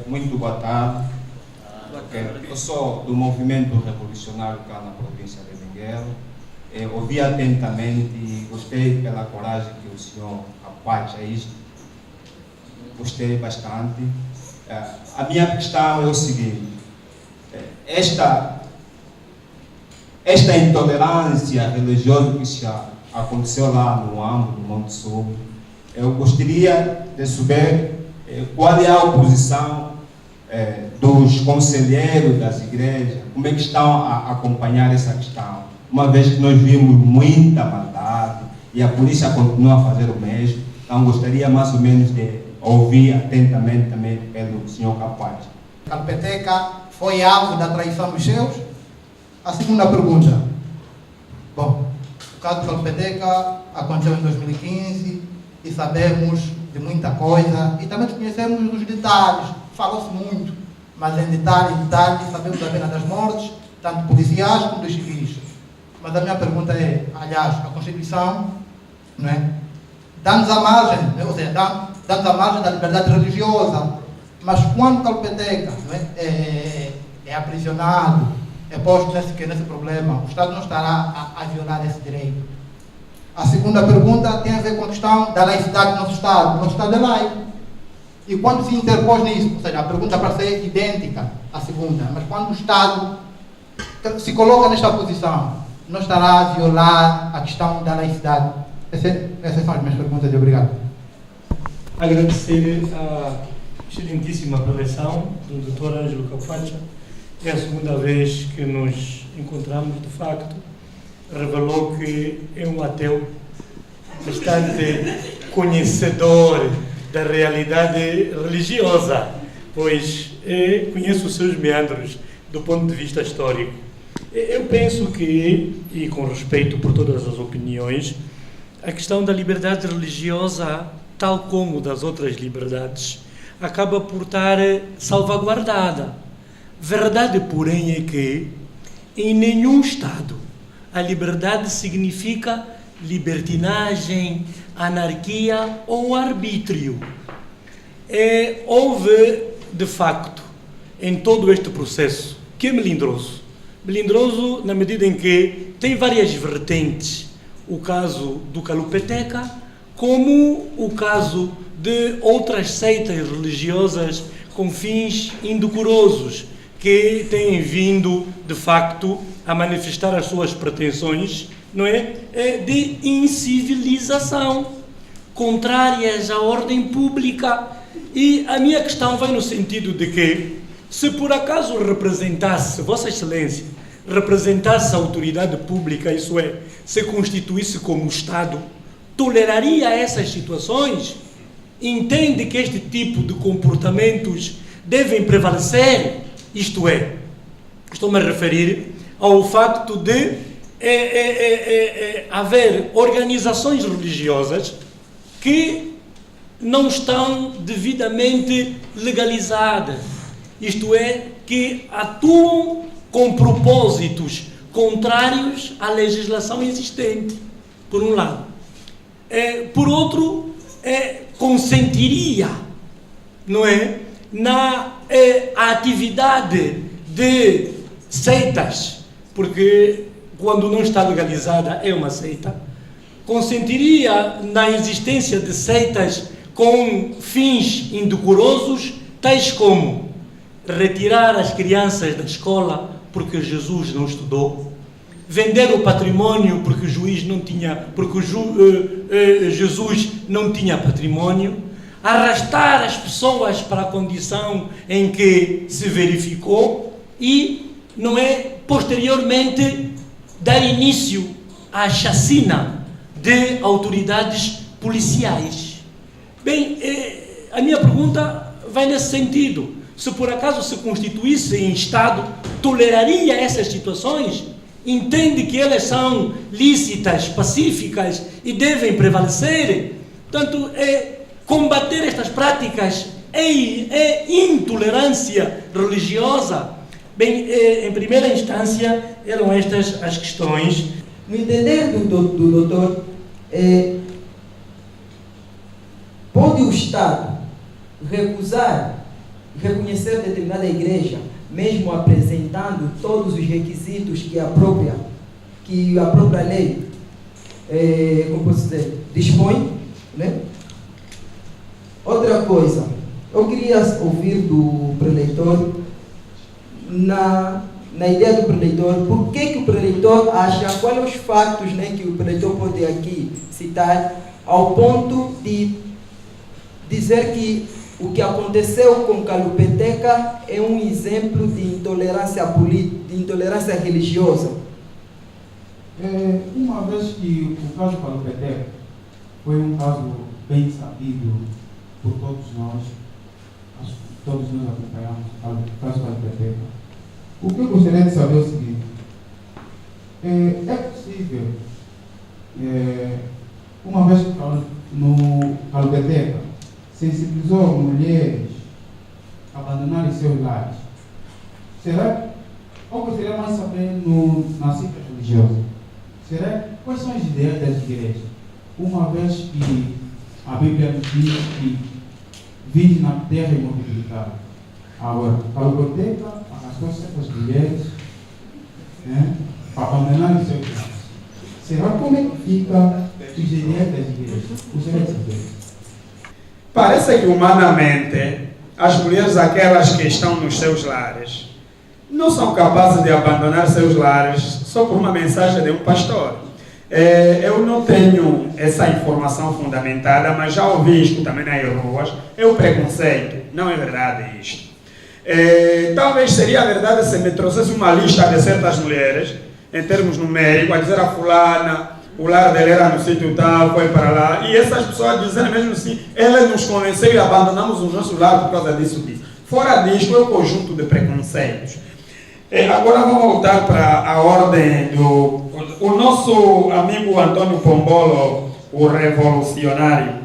Muito boa tarde. Eu sou do movimento revolucionário cá na província de Miguel. Ouvi atentamente e gostei pela coragem que o senhor apaz a isto. Gostei bastante. A minha questão é o seguinte: esta intolerância religiosa que já aconteceu lá no âmbito do Monte Sul, eu gostaria de saber qual é a oposição dos conselheiros das igrejas, como é que estão a acompanhar essa questão, uma vez que nós vimos muita maldade e a polícia continua a fazer o mesmo. Então gostaria mais ou menos de ouvir atentamente também pelo senhor Capaz. Calpeteca foi alvo da traição dos seus? A segunda pergunta. Bom, o caso de Calpeteca aconteceu em 2015 e sabemos de muita coisa e também conhecemos os detalhes. Falou-se muito, mas em detalhe, sabemos apenas das mortes, tanto policiais como dos civis. Mas a minha pergunta é, aliás, a Constituição, não é? Dá-nos a margem, ou seja, dá-nos a margem da liberdade religiosa, mas quando Calpeteca é aprisionado, é posto nesse problema, o Estado não estará a violar esse direito. A segunda pergunta tem a ver com a questão da laicidade do nosso Estado. O nosso Estado é laico. E quando se interpôs nisso, ou seja, a pergunta parece ser idêntica à segunda, mas quando o Estado se coloca nesta posição, não estará a violar a questão da laicidade? Essas são as minhas perguntas e obrigado. Agradecer a excelentíssima preleção do Dr. Ângelo Capacha. É a segunda vez que nos encontramos, de facto. Revelou que é um ateu bastante conhecedor da realidade religiosa, pois conheço os seus meandros do ponto de vista histórico. Eu penso que, e com respeito por todas as opiniões, a questão da liberdade religiosa, tal como das outras liberdades, acaba por estar salvaguardada. Verdade, porém, é que em nenhum Estado a liberdade significa libertinagem, anarquia ou arbítrio. Houve, de facto, em todo este processo, que é melindroso. Melindroso na medida em que tem várias vertentes. O caso do Calpeteca, como o caso de outras seitas religiosas com fins indecorosos, que têm vindo, de facto, a manifestar as suas pretensões, não é? De incivilização, contrárias à ordem pública. E a minha questão vai no sentido de que, se por acaso representasse, Vossa Excelência, representasse a autoridade pública, isso é, se constituísse como Estado, toleraria essas situações? Entende que este tipo de comportamentos devem prevalecer? Isto é, estou-me a referir ao facto de haver organizações religiosas que não estão devidamente legalizadas, isto é, que atuam com propósitos contrários à legislação existente, por um lado. Por outro, consentiria, não é, na atividade de seitas, porque quando não está legalizada é uma seita, consentiria na existência de seitas com fins indecorosos, tais como retirar as crianças da escola porque Jesus não estudou, vender o patrimônio porque Jesus não tinha patrimônio, arrastar as pessoas para a condição em que se verificou e, não é, posteriormente dar início à chacina de autoridades policiais. Bem, a minha pergunta vai nesse sentido. Se por acaso se constituísse em Estado, toleraria essas situações? Entende que elas são lícitas, pacíficas e devem prevalecer? Portanto, combater estas práticas é intolerância religiosa? Bem, em primeira instância, eram estas as questões. No entender do doutor, pode o Estado recusar reconhecer determinada igreja, mesmo apresentando todos os requisitos que a própria lei, como posso dizer, dispõe, né? Outra coisa, eu queria ouvir do preleitor, na ideia do preleitor, por que o preleitor acha, quais são os fatos, né, que o preleitor pode aqui citar, ao ponto de dizer que o que aconteceu com Calupeteca é um exemplo de intolerância política, de intolerância religiosa. Uma vez que o caso Calupeteca foi um caso bem sabido por todos nós acompanhamos o caso Calupeteca. O que eu gostaria de saber é o seguinte: é possível, uma vez que no Calupeteca sensibilizou mulheres a abandonarem seus lares, será? Eu gostaria mais de saber na cita religiosa, será? Quais são as ideias das igrejas? Uma vez que a Bíblia nos diz que vive na terra imobilitária. Agora, Calupeteca arrastou certas mulheres, né, para abandonar os seus lares. Será como é que fica os ideias das igrejas? Gostaria de saber. Parece que humanamente as mulheres, aquelas que estão nos seus lares, não são capazes de abandonar seus lares só por uma mensagem de um pastor. Eu não tenho essa informação fundamentada, mas já ouvi isto também nas ruas. É o preconceito, não é verdade isto. Talvez seria verdade se me trouxesse uma lista de certas mulheres, em termos numéricos, a dizer a fulana, o lar dela era no sítio tal, foi para lá, e essas pessoas dizendo mesmo assim, ela nos convenceu e abandonamos o nosso lar por causa disso. Fora disto, é o conjunto de preconceitos. Agora vamos voltar para a ordem do... O nosso amigo Antônio Pombolo, o revolucionário.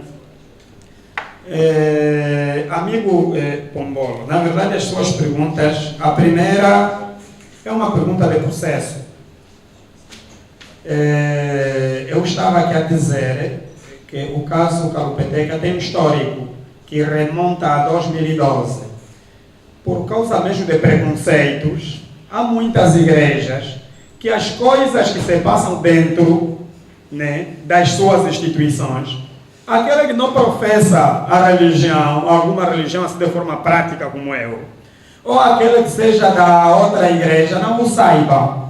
Amigo Pombolo, na verdade as suas perguntas, a primeira é uma pergunta de processo. Eu estava aqui a dizer que o caso Calupeteca tem um histórico que remonta a 2012. Por causa mesmo de preconceitos, há muitas igrejas que as coisas que se passam dentro, né, das suas instituições, aquele que não professa a religião, alguma religião assim de forma prática como eu, ou aquele que seja da outra igreja, não o saiba.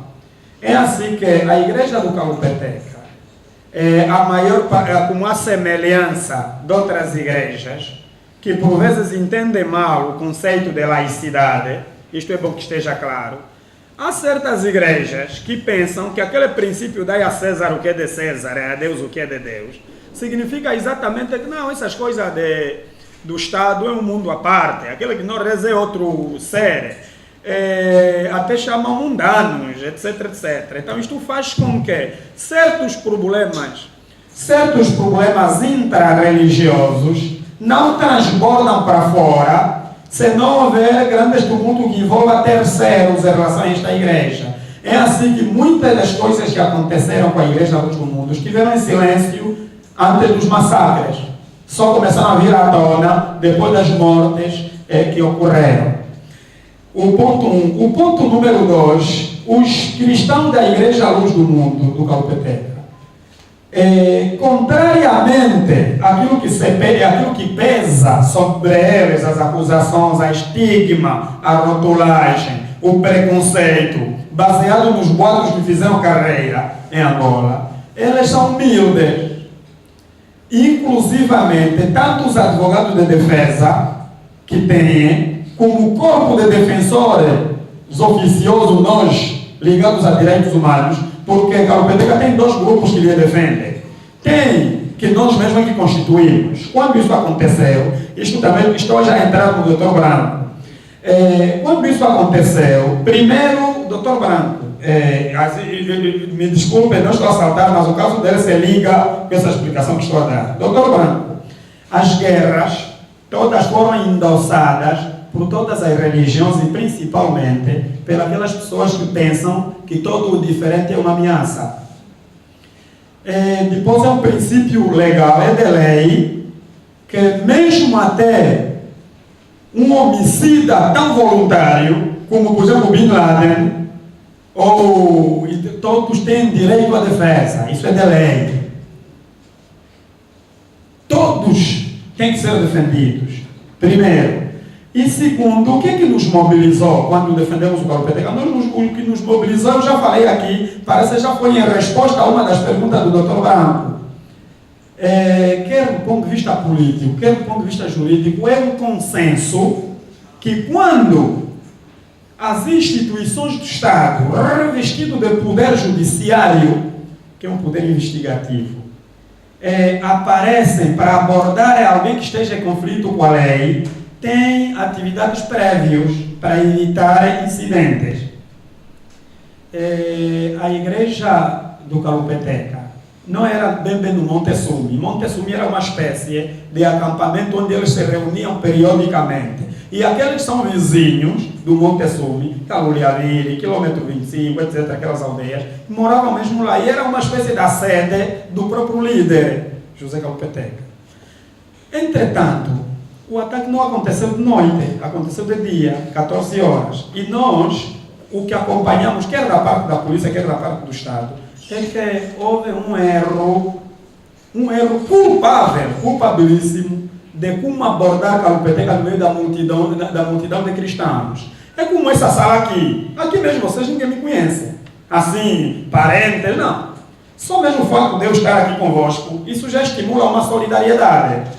É assim que a igreja do Calupeteca é a maior, com a semelhança de outras igrejas, que por vezes entendem mal o conceito de laicidade, isto é bom que esteja claro. Há certas igrejas que pensam que aquele princípio dai a César o que é de César, a Deus o que é de Deus, significa exatamente que não, essas coisas do Estado é um mundo à parte, aquele que não reza é outro ser, até chamam mundanos, etc, etc. Então isto faz com que certos problemas intra-religiosos não transbordam para fora, se não houver grandes tumultos que envolvam terceiros em relação a esta igreja. É assim que muitas das coisas que aconteceram com a igreja dos mundos estiveram em silêncio antes dos massacres. Só começaram a vir à tona depois das mortes que ocorreram. O ponto número 2, os cristãos da Igreja Luz do Mundo, do Calupeteca, contrariamente àquilo que pesa sobre eles, as acusações, a estigma, a rotulagem, o preconceito, baseado nos boatos que fizeram carreira em Angola, eles são humildes. Inclusivamente, tanto os advogados de defesa que têm, como o corpo de defensores oficiosos, nós ligados a direitos humanos, porque Calupeteca tem 2 grupos que lhe defendem. Tem, que nós mesmos que constituímos. Quando isso aconteceu, isto também, estou já entrando no Dr. Branco. Quando isso aconteceu, primeiro, Dr. Branco, me desculpe, não estou a saltar, mas o caso dele se liga com essa explicação que estou a dar. Dr. Branco, as guerras todas foram endossadas por todas as religiões e principalmente pelas pessoas que pensam que todo o diferente é uma ameaça. Depois é um princípio legal, é de lei, que mesmo até um homicida tão voluntário como, por exemplo, Bin Laden, ou todos têm direito à defesa, isso é de lei. Todos têm que ser defendidos, primeiro. E segundo, o que é que nos mobilizou quando defendemos o Calupeteca? O que nos mobilizou, eu já falei aqui, parece que já foi em resposta a uma das perguntas do Dr. Branco. Quer do ponto de vista político, quer do ponto de vista jurídico, é um consenso que quando as instituições do Estado, revestido de poder judiciário, que é um poder investigativo, aparecem para abordar alguém que esteja em conflito com a lei, tem atividades prévias para evitar incidentes. A igreja do Calupeteca não era bem no Monte Sumi. Monte Sumi era uma espécie de acampamento onde eles se reuniam periodicamente. E aqueles que são vizinhos do Monte Sumi, Caluliaviri, quilômetro 25, etc., aquelas aldeias, moravam mesmo lá. E era uma espécie da sede do próprio líder, José Calupeteca. Entretanto, o ataque não aconteceu de noite, aconteceu de dia, 14 horas. E nós, o que acompanhamos, quer da parte da polícia, quer da parte do Estado, é que houve um erro culpabilíssimo, de como abordar Calupeteca no meio da multidão de cristãos. É como essa sala aqui. Aqui mesmo vocês ninguém me conhece. Assim, parentes, não. Só mesmo o fato de eu estar aqui convosco, isso já estimula uma solidariedade.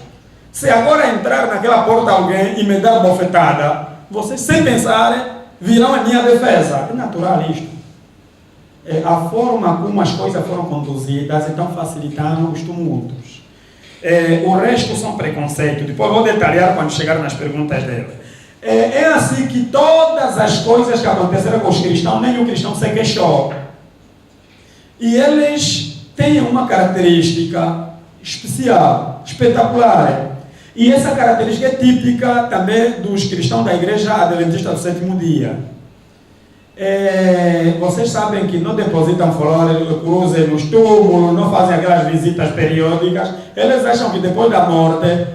Se agora entrar naquela porta alguém e me dar bofetada, vocês, sem pensar, virão a minha defesa. É natural isto. A forma como as coisas foram conduzidas então facilitaram os tumultos. O resto são preconceitos. Depois vou detalhar quando chegar nas perguntas dela. É assim que todas as coisas que aconteceram com os cristãos, nem o cristão se queixou. E eles têm uma característica especial, espetacular. E essa característica é típica também dos cristãos da Igreja Adventista do Sétimo Dia. Vocês sabem que não depositam flores, cruzes nos túmulos, não fazem aquelas visitas periódicas. Eles acham que depois da morte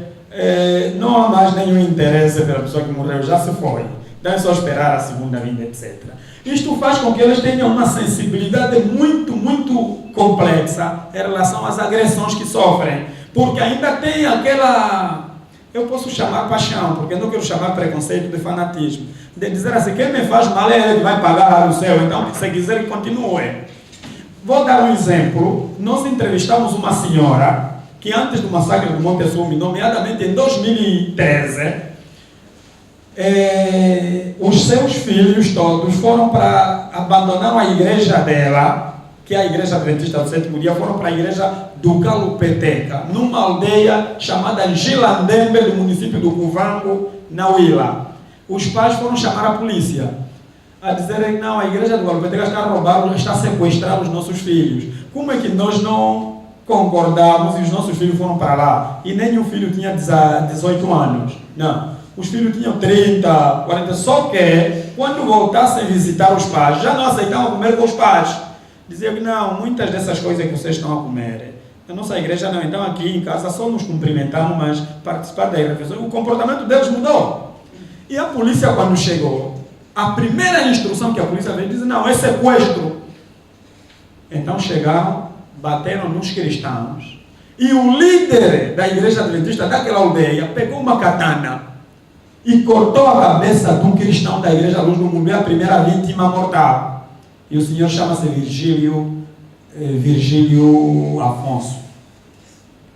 não há mais nenhum interesse pela pessoa que morreu, já se foi. Deve só esperar a segunda vinda, etc. Isto faz com que eles tenham uma sensibilidade muito, muito complexa em relação às agressões que sofrem. Porque ainda tem aquela... Eu posso chamar paixão, porque eu não quero chamar preconceito de fanatismo. De dizer assim, quem me faz mal é ele que vai pagar no céu, então se quiser que continue. Vou dar um exemplo. Nós entrevistamos uma senhora que antes do massacre do Monte Sumi, nomeadamente em 2013, os seus filhos todos foram para abandonar a igreja dela, que é a Igreja Adventista do Sétimo Dia, foram para a igreja do Calupeteca, numa aldeia chamada Gilandembe, do município do Cuvango, na Huila. Os pais foram chamar a polícia, a dizerem que não, a igreja do Calupeteca está a roubar, está a sequestrar os nossos filhos. Como é que nós não concordamos e os nossos filhos foram para lá? E nenhum filho tinha 18 anos. Não. Os filhos tinham 30, 40, só que quando voltassem a visitar os pais, já não aceitavam comer com os pais. Diziam que não, muitas dessas coisas que vocês estão a comer, a nossa igreja não, então aqui em casa só nos cumprimentamos, mas participar da refeição, o comportamento deles mudou. E a polícia, quando chegou, a primeira instrução que a polícia veio, disse, não, é sequestro. Então chegaram, bateram nos cristãos, e o líder da igreja adventista daquela aldeia pegou uma katana e cortou a cabeça de um cristão da igreja Luz do Mundo, a primeira vítima mortal. E o senhor chama-se Virgílio Afonso.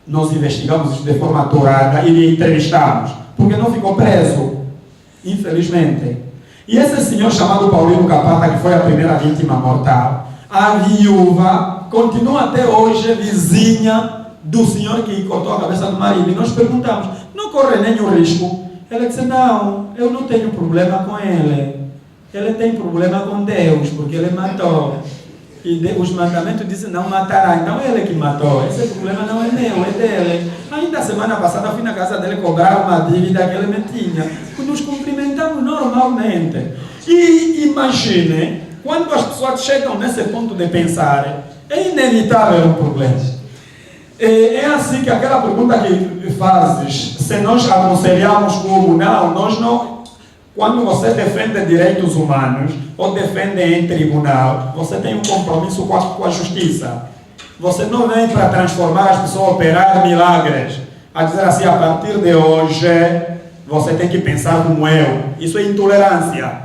Nós investigamos isso de forma apurada e lhe entrevistamos, porque não ficou preso, infelizmente. E esse senhor chamado Paulino Capata, que foi a primeira vítima mortal, a viúva continua até hoje vizinha do senhor que cortou a cabeça do marido. E nós perguntamos, não corre nenhum risco? Ela disse, não, eu não tenho problema com ele. Ele tem problema com Deus, porque ele matou. E os mandamentos dizem, não matará. Então ele que matou. Esse problema não é meu, é dele. Ainda a semana passada fui na casa dele cobrar uma dívida que ele me tinha. Nos cumprimentamos normalmente. E imagine, quando as pessoas chegam nesse ponto de pensar, é inevitável um problema. É assim que aquela pergunta que fazes, se nós aconselhamos como nós não. Quando você defende direitos humanos ou defende em tribunal, você tem um compromisso com a justiça. Você não vem para transformar as pessoas, operar milagres, a dizer assim, a partir de hoje, você tem que pensar como eu. Isso é intolerância.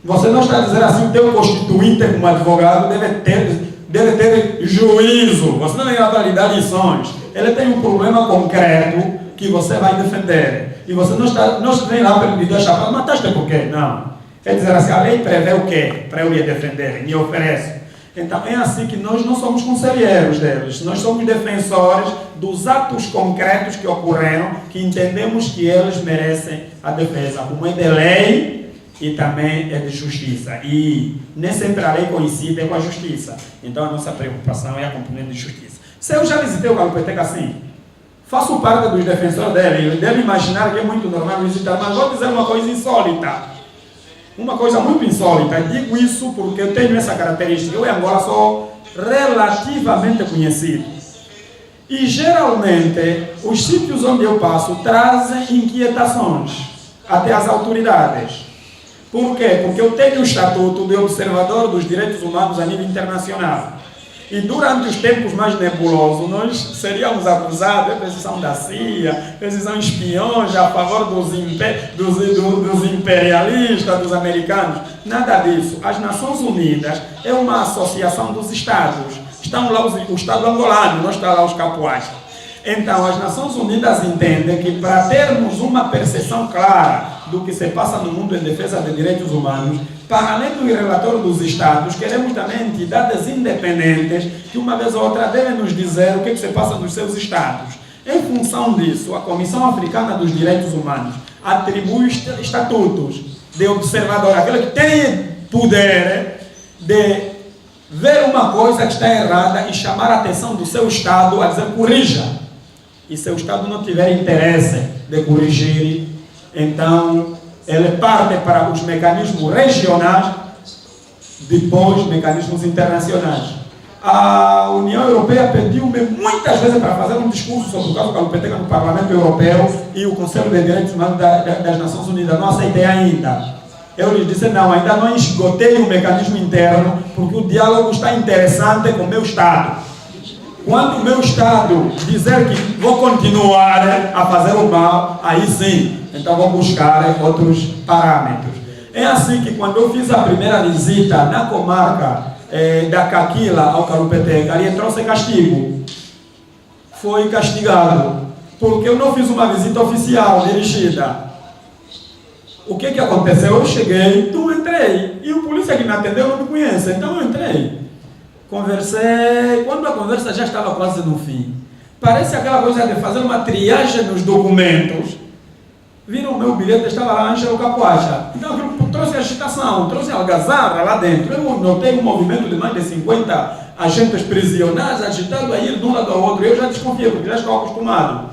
Você não está a dizer assim, o teu constituinte como advogado deve ter juízo. Você não irá validar lições. Ele tem um problema concreto que você vai defender. E você não vem lá para me deixar, mataste por quê? Não. É dizer assim, a lei prevê o quê? Para eu lhe defender, me oferece. Então é assim que nós não somos conselheiros deles, nós somos defensores dos atos concretos que ocorreram, que entendemos que eles merecem a defesa, como é de lei e também é de justiça. E nem sempre a lei coincide com a justiça. Então a nossa preocupação é a componente de justiça. Se eu já visitei o Calupeteca assim, faço parte dos defensores dele, ele deve imaginar que é muito normal visitar, mas vou dizer uma coisa insólita. Uma coisa muito insólita, digo isso porque eu tenho essa característica. Eu em Angola sou relativamente conhecido. E geralmente, os sítios onde eu passo trazem inquietações, até as autoridades. Por quê? Porque eu tenho o estatuto de observador dos direitos humanos a nível internacional. E durante os tempos mais nebulosos, nós seríamos acusados, eles são da CIA, eles são espiões a favor dos imperialistas, dos americanos. Nada disso. As Nações Unidas é uma associação dos Estados. Estão lá o Estado angolano, não está lá os capoais. Então, as Nações Unidas entendem que para termos uma percepção clara do que se passa no mundo em defesa de direitos humanos, para além do relatório dos Estados, queremos também entidades independentes que uma vez ou outra devem nos dizer o que se passa nos seus Estados. Em função disso, a Comissão Africana dos Direitos Humanos atribui estatutos de observador, aquele que tem poder de ver uma coisa que está errada e chamar a atenção do seu Estado a dizer corrija. E se o Estado não tiver interesse de corrigir, então ele parte para os mecanismos regionais, depois mecanismos internacionais. A União Europeia pediu-me muitas vezes para fazer um discurso sobre o caso Calupeteca no Parlamento Europeu e o Conselho de Direitos Humanos das Nações Unidas. Não aceitei ainda. Eu lhes disse, não, ainda não esgotei o mecanismo interno, porque o diálogo está interessante com o meu Estado. Quando o meu Estado dizer que vou continuar a fazer o mal, aí sim, então vou buscar outros parâmetros. É assim que quando eu fiz a primeira visita na comarca da Caquila ao Calupeteca, ali trouxe castigo. Foi castigado, porque eu não fiz uma visita oficial dirigida. O que aconteceu? Eu cheguei, não entrei, e o polícia que me atendeu não me conhece, então eu entrei. Conversei, quando a conversa já estava quase no fim, parece aquela coisa de fazer uma triagem nos documentos. Viram o meu bilhete, estava lá Ângelo Capoacha. Então aquilo trouxe agitação, trouxe algazarra lá dentro. Eu notei um movimento de mais de 50 agentes prisionais agitando aí de um lado ao outro. Eu já desconfiei, porque já estou acostumado.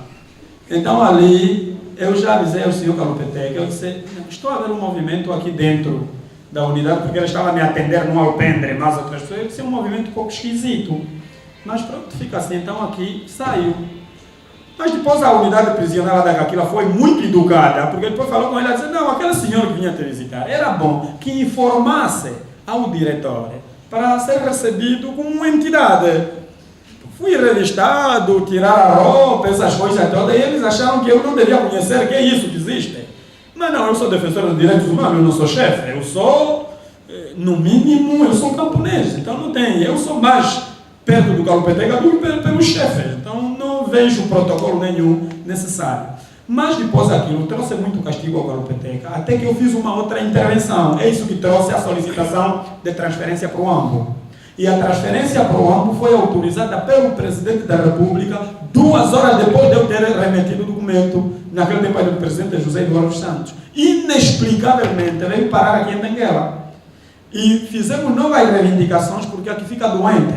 Então ali, eu já avisei ao senhor Calupeteca, eu disse, estou a ver um movimento aqui dentro da unidade, porque ele estava a me atender num alpendre, mas outras pessoas, eu disse, é um movimento um pouco esquisito. Mas pronto, fica assim, então aqui saiu. Mas depois a unidade prisional da Caquila foi muito educada, porque depois falou com ele, disse, não, aquele senhor que vinha te visitar, era bom que informasse ao diretor para ser recebido como uma entidade. Fui revistado, tirar a roupa, essas coisas todas, e eles acharam que eu não devia conhecer que é isso que existe. Mas não, eu sou defensor dos direitos humanos, eu não sou chefe, eu sou, no mínimo, eu sou camponês, então não tem, eu sou mais perto do Calupeteca do que pelos chefes, então não vejo protocolo nenhum necessário. Mas depois daquilo, trouxe muito castigo ao Calupeteca, até que eu fiz uma outra intervenção, é isso que trouxe a solicitação de transferência para o AMBO. E a transferência para o AMBO foi autorizada pelo Presidente da República 2 horas depois de eu ter remetido o documento, naquele tempo do Presidente José Eduardo Santos. Inexplicavelmente veio parar aqui em Benguela. E fizemos novas reivindicações porque aqui fica doente.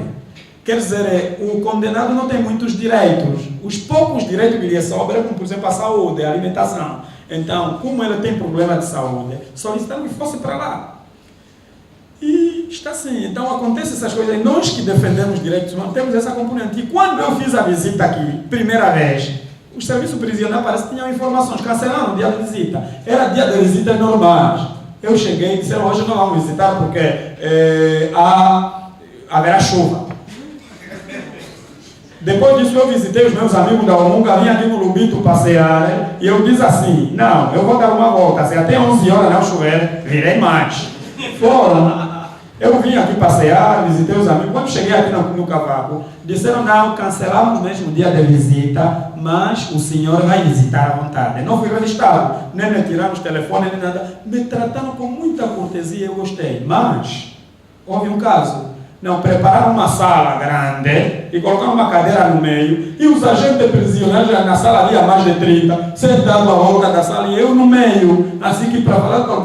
Quer dizer, o condenado não tem muitos direitos. Os poucos direitos que lhe sobram, como por exemplo a saúde, a alimentação. Então, como ele tem problema de saúde, solicitamos que fosse para lá. E está assim, então acontecem essas coisas, e nós que defendemos direitos humanos temos essa componente. E quando eu fiz a visita aqui, primeira vez, o serviço prisional parece que tinha informações, cancelaram o dia de visita. Era dia de visitas normais. Eu cheguei e disseram, hoje não vamos visitar porque haverá chuva. Depois disso eu visitei os meus amigos da Omunga, vim aqui no Lubito passear, e eu disse assim, não, eu vou dar uma volta, se até 11 horas não chover, virei mais. Foram. Eu vim aqui passear, visitei os amigos. Quando cheguei aqui no Cavaco, disseram, não, cancelamos mesmo o dia de visita, mas o senhor vai visitar à vontade. Não fui revistado, nem me tiraram os telefones, nem nada. Me trataram com muita cortesia, eu gostei. Mas, houve um caso. Não, prepararam uma sala grande e colocaram uma cadeira no meio, e os agentes prisioneiros na sala havia mais de 30, sentados à volta da sala e eu no meio. Assim que para falar com a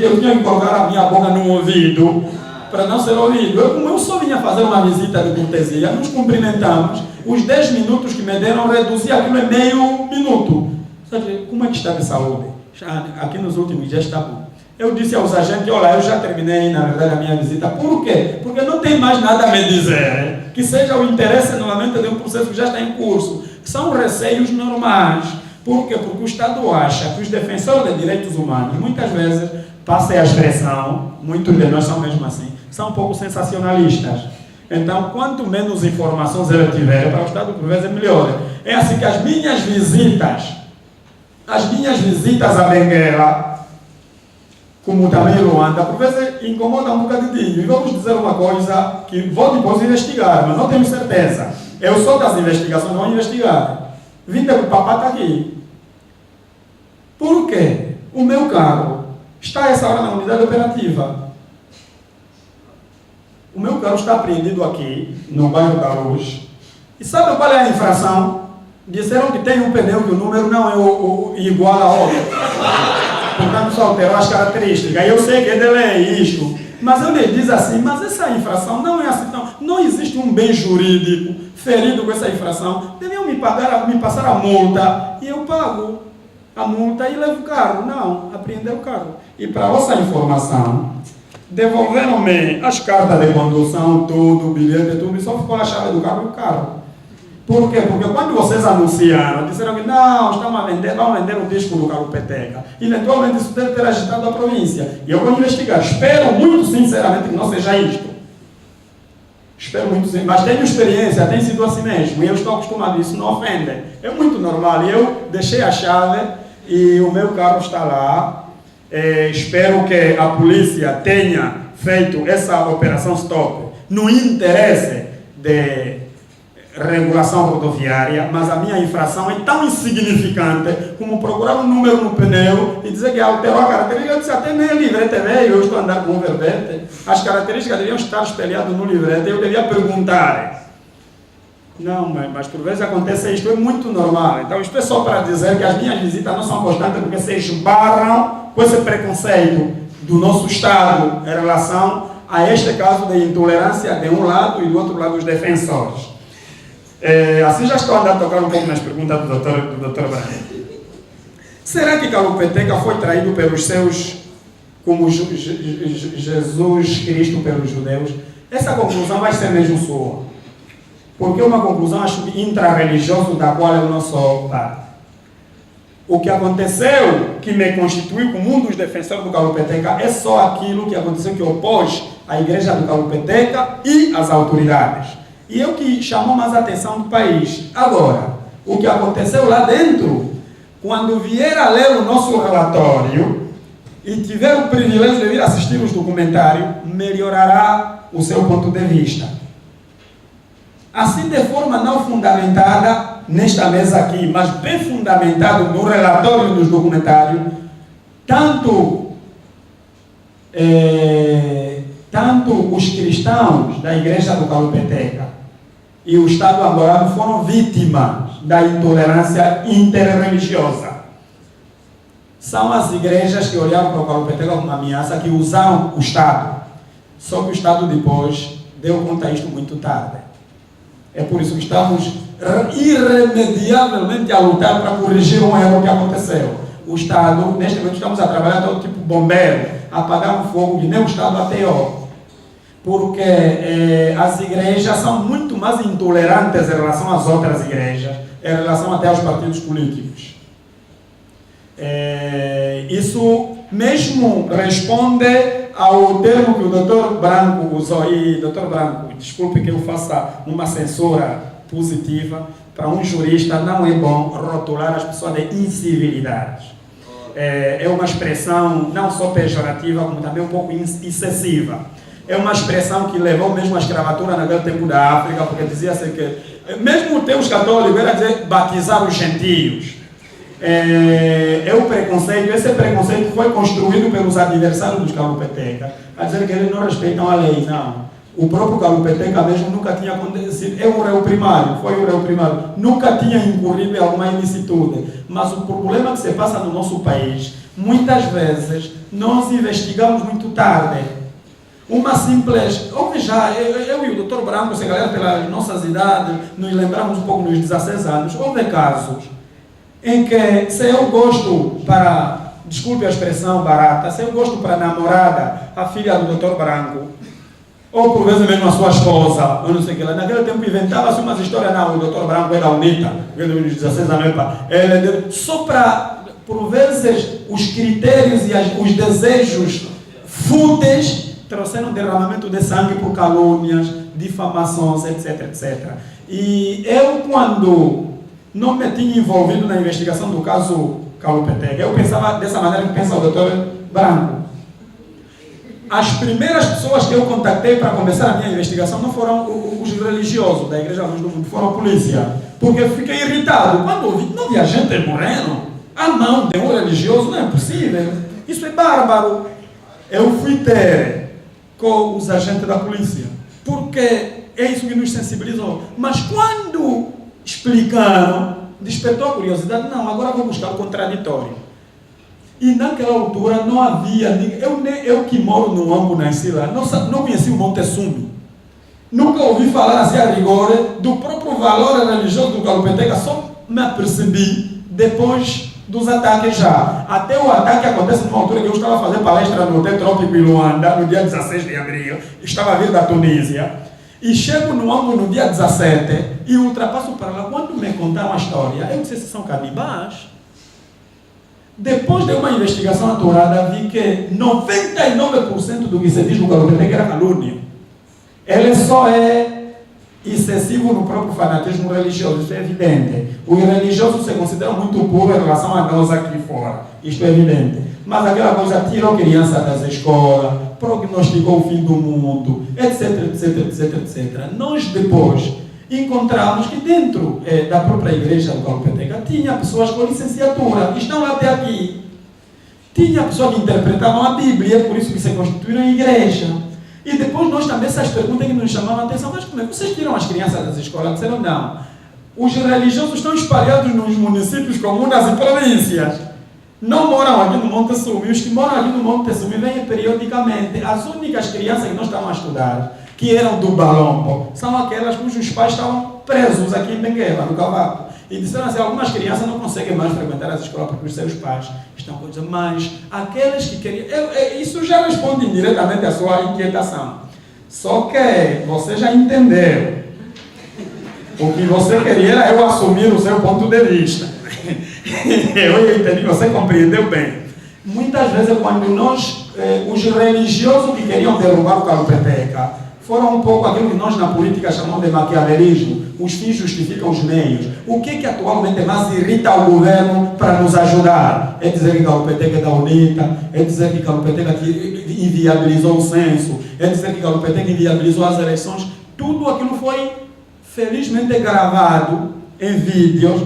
eu tinha que colocar a minha boca no ouvido, para não ser ouvido. Como eu só vinha fazer uma visita de cortesia, nos cumprimentamos, os 10 minutos que me deram, reduzi aquilo em meio minuto. Sabe, como é que está de saúde? Aqui nos últimos dias está bom. Eu disse aos agentes, olha, eu já terminei, na verdade, a minha visita. Por quê? Porque não tem mais nada a me dizer. Que seja o interesse, novamente, de um processo que já está em curso. São receios normais. Por quê? Porque o Estado acha que os defensores de direitos humanos, muitas vezes, passem a expressão, muitos de nós são mesmo assim, são um pouco sensacionalistas. Então, quanto menos informações ele tiver, para o Estado, por vezes, é melhor. É assim que as minhas visitas a Benguela, como também Luanda, por vezes incomoda um bocadinho. E vamos dizer uma coisa que vou depois investigar, mas não tenho certeza. Eu sou das investigações, não vou investigar. Vim o papá está aqui. Por quê? O meu carro está a essa hora na unidade operativa. O meu carro está apreendido aqui, no bairro da Luz. E sabe qual é a infração? Disseram que tem um pneu que o número não é igual a outro. Portanto, só alterou as características. Eu sei que é de lei isto. Mas eu lhe diz assim, mas essa infração não é assim. Não existe um bem jurídico ferido com essa infração. Deviam me passar a multa e eu pago a multa e levo o carro. Não, apreender o carro. E para vossa informação, devolveram-me as cartas de condução, tudo, o bilhete, tudo, e só ficou a chave do carro e o carro. Por quê? Porque quando vocês anunciaram, disseram que não, vamos vender o disco do Calupeteca. Eventualmente isso deve ter agitado a província. E eu vou investigar. Espero muito sinceramente que não seja isto. Espero muito sinceramente. Mas tenho experiência, tem sido assim mesmo. E eu estou acostumado, isso não ofende. É muito normal. E eu deixei a chave e o meu carro está lá. Espero que a polícia tenha feito essa operação stop no interesse de regulação rodoviária, mas a minha infração é tão insignificante como procurar um número no pneu e dizer que alterou a característica. Eu disse, até nem livrete veio, eu estou andando com um verbete, as características deviam estar espelhadas no livrete, eu devia perguntar. Não, mas por vezes acontece isto, é muito normal. Então isto é só para dizer que as minhas visitas não são constantes porque se esbarram com esse preconceito do nosso Estado em relação a este caso de intolerância de um lado e do outro lado os defensores. Assim já estou andando a tocar um pouco nas perguntas do Dr. Branco. Será que Calupeteca foi traído pelos seus, como Jesus Cristo pelos judeus? Essa conclusão vai ser mesmo sua. Porque é uma conclusão, acho, intra-religiosa, da qual eu não sou parte. O que aconteceu, que me constituiu como um dos defensores do Calupeteca, é só aquilo que aconteceu que opôs a igreja do Calupeteca e as autoridades. E é o que chamou mais a atenção do país. Agora, o que aconteceu lá dentro, quando vier a ler o nosso relatório e tiver o privilégio de vir assistir os documentários, melhorará o seu ponto de vista. Assim, de forma não fundamentada nesta mesa aqui, mas bem fundamentado no relatório e nos documentários, tanto os cristãos da igreja do Calupeteca e o Estado angolano foram vítimas da intolerância interreligiosa. São as igrejas que olharam para o Calupeteca como uma ameaça, que usaram o Estado. Só que o Estado depois deu conta disto muito tarde. É por isso que estamos irremediavelmente a lutar para corrigir um erro que aconteceu. O Estado, neste momento, estamos a trabalhar todo tipo de bombeiro, a apagar um fogo que nem o Estado ateou. porque as igrejas são muito mais intolerantes em relação às outras igrejas, em relação até aos partidos políticos. Isso mesmo responde ao termo que o Dr. Branco usou. E, Dr. Branco, desculpe que eu faça uma censura positiva, para um jurista não é bom rotular as pessoas de incivilidades. É uma expressão não só pejorativa, como também um pouco excessiva. É uma expressão que levou mesmo a escravatura naquele tempo da África, porque dizia-se que, mesmo os católicos, era dizer batizar os gentios. É o preconceito, esse preconceito foi construído pelos adversários dos Kalupeteca, a dizer que eles não respeitam a lei, não. O próprio Kalupeteca mesmo nunca tinha acontecido, foi o réu primário, nunca tinha incorrido em alguma ilicitude. Mas o problema que se passa no nosso país, muitas vezes, nós investigamos muito tarde. Uma simples, houve já, eu e o Dr. Branco, se calhar pelas nossas idades, nos lembramos um pouco nos 16 anos, houve casos em que, se eu gosto para, desculpe a expressão barata, se eu gosto para a namorada, a filha do Dr. Branco, ou por vezes mesmo a sua esposa, ou não sei o que lá, naquele tempo inventava-se umas histórias, não, o Dr. Branco é da UNITA, nos 16 anos, só para, por vezes, os critérios e os desejos fúteis trouxeram derramamento de sangue por calúnias, difamações, etc, etc. E eu, quando não me tinha envolvido na investigação do caso Kalupeteca, eu pensava dessa maneira que pensa o Dr. Branco. As primeiras pessoas que eu contactei para começar a minha investigação não foram os religiosos da Igreja Luz do Mundo, foram a polícia. Porque eu fiquei irritado. Quando ouvi, não havia gente morrendo, a mão de um religioso, não é possível. Isso é bárbaro. Eu fui ter com os agentes da polícia, porque é isso que nos sensibilizou. Mas quando explicaram, despertou a curiosidade, não, agora vou buscar o contraditório. E naquela altura não havia ninguém, eu que moro no Ambo, nasci lá, não conheci o Monte Sumi. Nunca ouvi falar assim a rigor do próprio valor religioso do Kalupeteca, só me apercebi depois dos ataques já. Até o ataque acontece numa altura que eu estava fazendo palestra no Hotel Trópico em Luanda, no dia 16 de abril, estava a vir da Tunísia, e chego no Ambo no dia 17 e ultrapasso para lá. Quando me contaram a história, eu disse, são canibais. Depois de uma investigação apurada, vi que 99% do que se diz no Kalupeteca era calúnia. Ele só é excessivo no próprio fanatismo religioso, isso é evidente. Os religiosos se consideram muito puros em relação a nós aqui fora, isto é evidente. Mas aquela coisa tirou criança das escolas, prognosticou o fim do mundo, etc, etc, etc, etc. Nós depois encontramos que dentro da própria igreja do Kalupeteca tinha pessoas com licenciatura, que estão lá até aqui. Tinha pessoas que interpretavam a Bíblia, por isso que se constituíram em igreja. E depois nós também, essas perguntas que nos chamavam a atenção, mas como é que vocês tiram as crianças das escolas? Disseram, não. Os religiosos estão espalhados nos municípios, comunas e províncias. Não moram aqui no Monte Sumi. Os que moram aqui no Monte Sumi vêm periodicamente. As únicas crianças que nós estávamos a estudar, que eram do Balombo, são aquelas cujos pais estavam presos aqui em Benguela, no Cavaco. E disseram assim, algumas crianças não conseguem mais frequentar as escolas porque os seus pais estão com isso. Mas aqueles que queriam... isso já responde diretamente à sua inquietação. Só que você já entendeu. O que você queria era eu assumir o seu ponto de vista. Eu entendi, você compreendeu bem. Muitas vezes, quando nós, os religiosos que queriam derrubar o Kalupeteca, foram um pouco aquilo que nós na política chamamos de maquiavelismo. Os fins justificam os meios. O que atualmente mais irrita o governo para nos ajudar? É dizer que Kalupeteca é da UNITA, é dizer que Kalupeteca inviabilizou o censo, é dizer que Kalupeteca inviabilizou as eleições. Tudo aquilo foi felizmente gravado em vídeos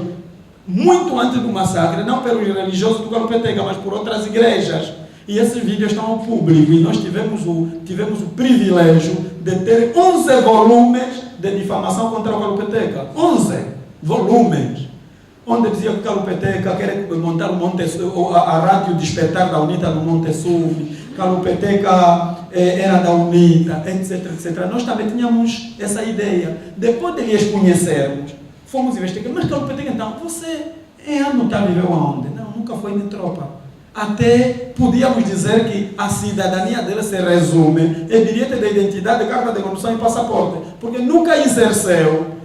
muito antes do massacre, não pelos religiosos do Kalupeteca, mas por outras igrejas. E esses vídeos estão ao público e nós tivemos o privilégio de ter 11 volumes de difamação contra o Kalupeteca. 11 volumes. Onde dizia que o Kalupeteca quer montar a rádio despertar da UNITA no Monte Sul, Kalupeteca era da UNITA, etc, etc. Nós também tínhamos essa ideia. Depois de lhes conhecermos, fomos investigar. Mas Kalupeteca, então, você em ano viveu aonde? Não, nunca foi nem tropa. até podíamos dizer que a cidadania dele se resume em bilhete de identidade, carta de condução e passaporte, porque nunca exerceu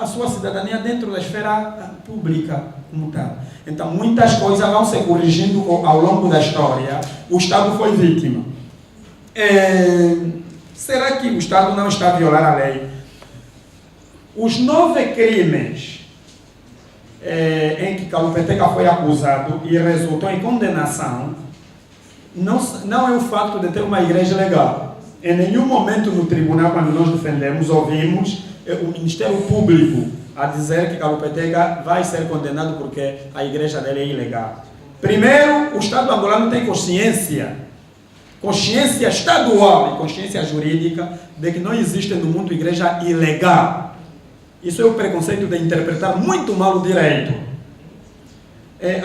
a sua cidadania dentro da esfera pública como tal. Então, muitas coisas vão se corrigindo ao longo da história. O Estado foi vítima. Será que o Estado não está a violar a lei? Os 9 crimes em que Calupeteca foi acusado e resultou em condenação, não é o facto de ter uma igreja legal. Em nenhum momento no tribunal, quando nós defendemos, ouvimos o Ministério Público a dizer que Calupeteca vai ser condenado porque a igreja dele é ilegal. Primeiro, o Estado angolano tem consciência estadual e consciência jurídica de que não existe no mundo igreja ilegal. Isso é o preconceito de interpretar muito mal o direito.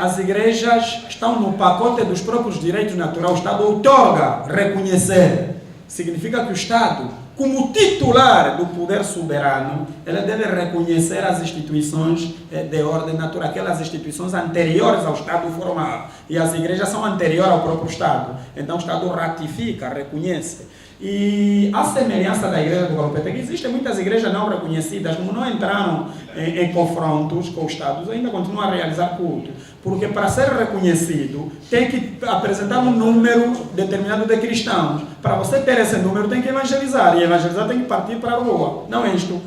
As igrejas estão no pacote dos próprios direitos naturais. O Estado outorga reconhecer. Significa que o Estado, como titular do poder soberano, ele deve reconhecer as instituições de ordem natural, aquelas instituições anteriores ao Estado formal. E as igrejas são anteriores ao próprio Estado. Então o Estado ratifica, reconhece. E a semelhança da igreja do Calupeteca, existem muitas igrejas não reconhecidas, como não entraram em confrontos com os Estados, ainda continuam a realizar culto. Porque para ser reconhecido, tem que apresentar um número determinado de cristãos. Para você ter esse número, tem que evangelizar. E evangelizar tem que partir para a rua. Não é isto.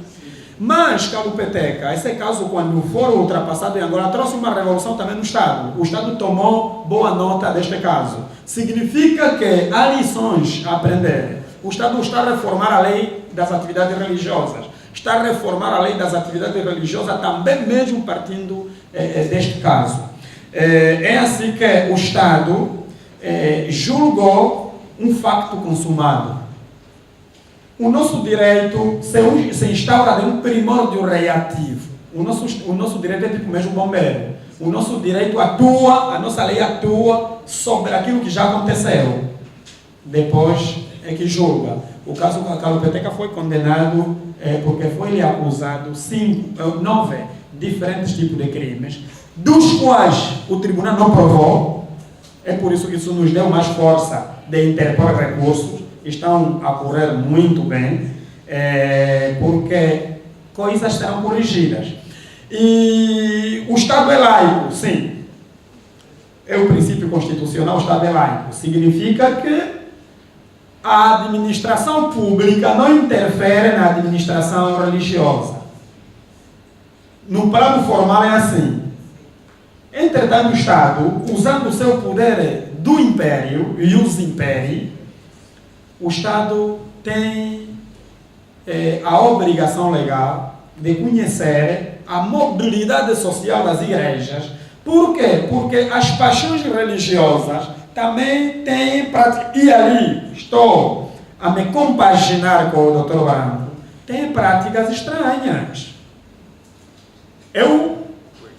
Mas, Calupeteca, esse caso, quando for ultrapassado em Angola, trouxe uma revolução também no Estado. O Estado tomou boa nota deste caso. Significa que há lições a aprender. O Estado está a reformar a lei das atividades religiosas. Está a reformar a lei das atividades religiosas também mesmo partindo deste caso. É assim que o Estado julgou um facto consumado. O nosso direito se instaura de um primórdio reativo. O nosso direito é tipo mesmo bombeiro. O nosso direito atua, a nossa lei atua sobre aquilo que já aconteceu. Depois é que julga. O caso da Calupeteca foi condenado porque foi-lhe acusado 9 diferentes tipos de crimes, dos quais o tribunal não provou. É por isso que isso nos deu mais força de interpor recursos. Estão a correr muito bem, porque coisas serão corrigidas. E o Estado é laico, sim. É o princípio constitucional, o Estado é laico. Significa que a administração pública não interfere na administração religiosa. No plano formal é assim. Entretanto, o Estado, usando o seu poder do império e os impérios, o Estado tem a obrigação legal de conhecer a mobilidade social das igrejas. Por quê? Porque as paixões religiosas também têm práticas. E ali estou a me compaginar com o Dr. Branco. Tem práticas estranhas. Eu,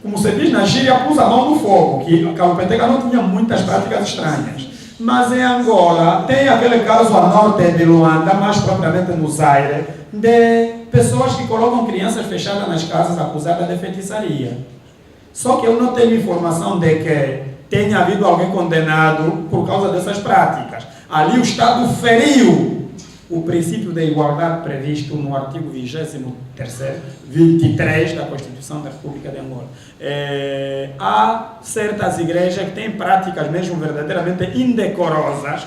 como se diz na gíria, pus a mão no fogo, que a Calupeteca não tinha muitas práticas estranhas. Mas em Angola tem aquele caso a norte de Luanda, mais propriamente no Zaire, de pessoas que colocam crianças fechadas nas casas acusadas de feitiçaria. Só que eu não tenho informação de que tenha havido alguém condenado por causa dessas práticas. Ali o Estado feriu o princípio da igualdade previsto no artigo 23 da Constituição da República de Angola. Há certas igrejas que têm práticas mesmo verdadeiramente indecorosas,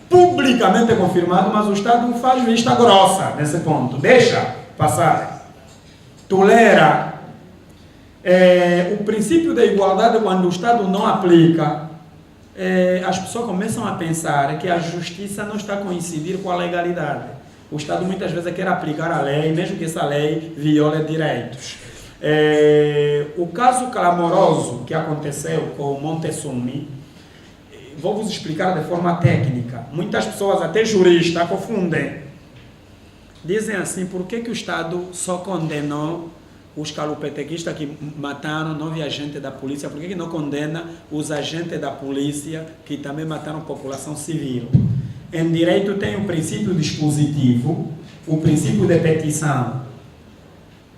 publicamente confirmado, mas o Estado faz vista grossa nesse ponto. Deixa passar. Tolera. O princípio da igualdade, quando o Estado não aplica, as pessoas começam a pensar que a justiça não está a coincidir com a legalidade. O Estado muitas vezes quer aplicar a lei, mesmo que essa lei viole direitos. O caso clamoroso que aconteceu com o Montessumi, vou vos explicar de forma técnica. Muitas pessoas, até juristas, confundem. Dizem assim, por que o Estado só condenou os calupetequistas que mataram 9 agentes da polícia? Por que não condena os agentes da polícia que também mataram a população civil? Em direito tem o princípio dispositivo, o princípio de petição.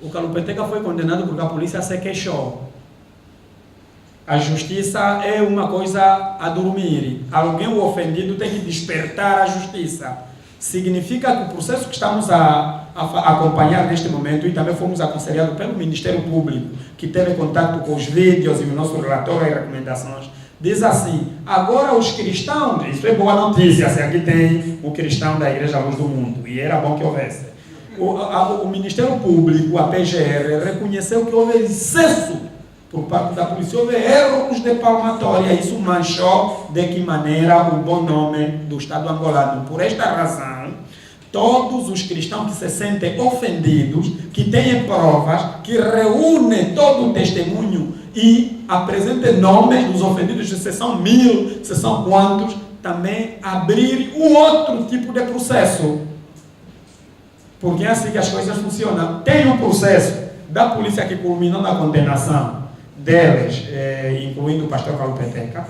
O Calupeteca foi condenado porque a polícia se queixou. A justiça é uma coisa a dormir. Alguém, o ofendido, tem que despertar a justiça. Significa que o processo que estamos a acompanhar neste momento, e também fomos aconselhados pelo Ministério Público, que teve contato com os vídeos e o nosso relatório e recomendações, diz assim: agora os cristãos, isso é boa notícia, se aqui tem o cristão da Igreja Luz do Mundo, e era bom que houvesse. O Ministério Público, a PGR, reconheceu que houve excesso por parte da polícia, houve erros de palmatória. Isso manchou de que maneira o bom nome do Estado angolano. Por esta razão, todos os cristãos que se sentem ofendidos, que têm provas, que reúnem todo o testemunho e apresentem nomes dos ofendidos, se são 1000, se são quantos, também abrir um outro tipo de processo. Porque é assim que as coisas funcionam. Tem um processo da polícia que culminou na condenação deles, incluindo o pastor Calupeteca,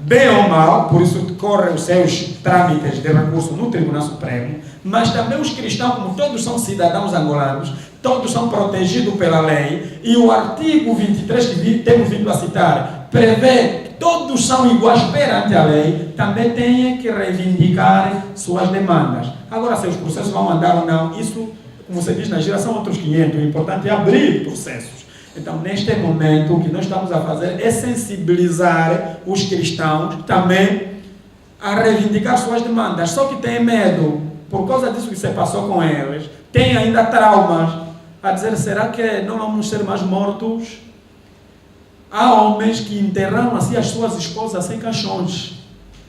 bem ou mal, por isso correm os seus trâmites de recurso no Tribunal Supremo, mas também os cristãos, como todos são cidadãos angolanos, todos são protegidos pela lei, e o artigo 23 que temos vindo a citar, prevê que todos são iguais perante a lei, também têm que reivindicar suas demandas. Agora, se os processos vão andar ou não, isso, como você diz na gira, são outros 500, o importante é abrir processos. Então, neste momento, o que nós estamos a fazer é sensibilizar os cristãos também a reivindicar suas demandas. Só que têm medo, por causa disso que se passou com eles, têm ainda traumas, a dizer: será que não vamos ser mais mortos? Há homens que enterram assim as suas esposas sem caixões.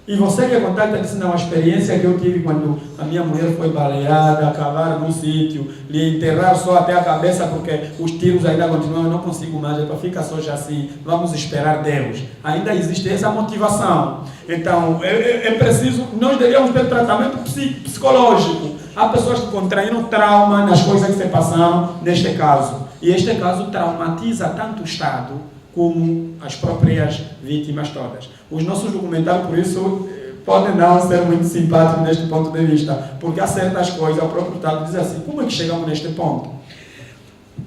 E você que contacta disse: não, a experiência que eu tive quando a minha mulher foi baleada, cavaram num sítio, lhe enterrar só até a cabeça porque os tiros ainda continuam, eu não consigo mais, fica só já assim, vamos esperar Deus. Ainda existe essa motivação. Então, é preciso, nós deveríamos ter tratamento psicológico. Há pessoas que contraíram trauma nas coisas que se passaram neste caso. E este caso traumatiza tanto o Estado como as próprias vítimas todas. Os nossos documentários, por isso, podem não ser muito simpáticos neste ponto de vista, porque há certas coisas, o próprio Estado diz assim: como é que chegamos neste ponto?